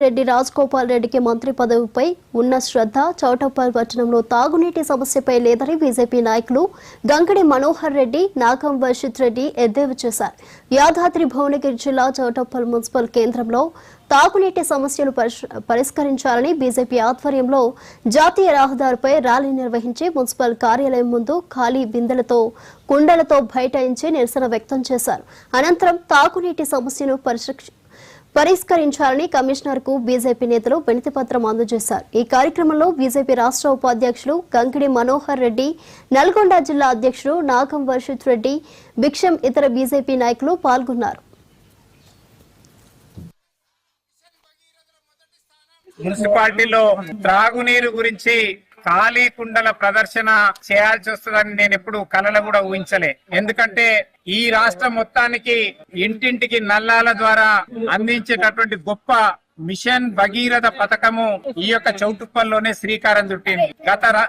రెడ్డి రాజగోపాల్ రెడ్డికి మంత్రి పదవిపై ఉన్న శ్రద్ధ చౌటుప్పల్ పట్టణంలో తాగునీటి సమస్యపై లేదని బీజేపీ నాయకులు గంగడి మనోహర్ రెడ్డి, నాగం వర్షిత్ రెడ్డి ఎద్దేవా చేశారు. యాదాద్రి భువనగిరి జిల్లా చౌటుప్పల్ మున్సిపల్ కేంద్రంలో తాగునీటి సమస్యలు పరిష్కరించాలని బీజేపీ ఆధ్వర్యంలో జాతీయ రహదారిపై ర్యాలీ నిర్వహించి మున్సిపల్ కార్యాలయం ముందు ఖాళీ బిందెలతో కుండలతో బైఠాయించి నిరసన వ్యక్తం చేశారు. అనంతరం తాగునీటి సమస్యను పరిష్కరించాలని కమిషనర్ కు బీజేపీ నేతలు వినతిపత్రం అందజేశారు. ఈ కార్యక్రమంలో బీజేపీ రాష్ట్ర ఉపాధ్యక్షులు గంగిడి మనోహర్ రెడ్డి, నల్గొండ జిల్లా అధ్యక్షుడు నాగం వర్షిత్ రెడ్డి, భిక్షం ఇతర బీజేపీ నాయకులు పాల్గొన్నారు. మున్సిపాలిటీలో త్రాగునీరు గురించి ఖాళీ కుండల ప్రదర్శన చేయాల్సి వస్తుందని నేను ఎప్పుడు కలలో కూడా ఊహించలే. ఎందుకంటే ఈ రాష్ట్రం మొత్తానికి ఇంటింటికి నల్లాల ద్వారా అందించేటటువంటి గొప్ప మిషన్ భగీరథ పథకము ఈ యొక్క చౌటుప్పల్లోనే శ్రీకారం చుట్టింది.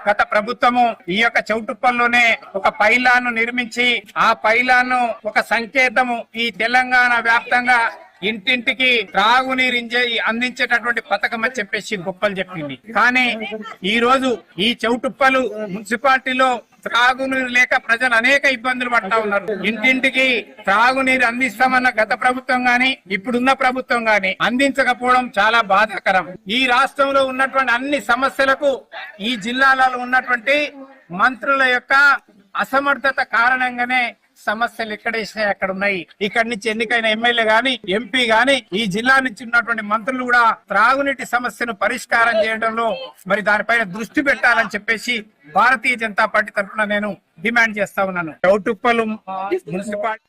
గత ప్రభుత్వము ఈ యొక్క చౌటుప్పల్లోనే ఒక పైలాను నిర్మించి ఆ పైలాను ఒక సంకేతము ఈ తెలంగాణ వ్యాప్తంగా ఇంటింటికి త్రాగునీరు అందించేటటువంటి పథకం అని చెప్పేసి గొప్పలు చెప్పింది. కానీ ఈ రోజు ఈ చౌటుప్పలు మున్సిపాలిటీలో త్రాగునీరు లేక ప్రజలు అనేక ఇబ్బందులు పడతా ఉన్నారు. ఇంటింటికి త్రాగునీరు అందిస్తామన్న గత ప్రభుత్వం గాని ఇప్పుడున్న ప్రభుత్వం గాని అందించకపోవడం చాలా బాధాకరం. ఈ రాష్ట్రంలో ఉన్నటువంటి అన్ని సమస్యలకు ఈ జిల్లాలలో ఉన్నటువంటి మంత్రుల యొక్క అసమర్థత కారణంగానే సమస్యలు ఎక్కడేసినాయి అక్కడ ఉన్నాయి. ఇక్కడి నుంచి ఎన్నికైన ఎమ్మెల్యే గాని ఎంపీ గాని ఈ జిల్లా నుంచి ఉన్నటువంటి మంత్రులు కూడా త్రాగునీటి సమస్యను పరిష్కారం చేయడంలో మరి దానిపైన దృష్టి పెట్టాలని చెప్పేసి భారతీయ జనతా పార్టీ తరఫున నేను డిమాండ్ చేస్తా ఉన్నాను. చౌటుప్పల్ మున్సిపాలిటీ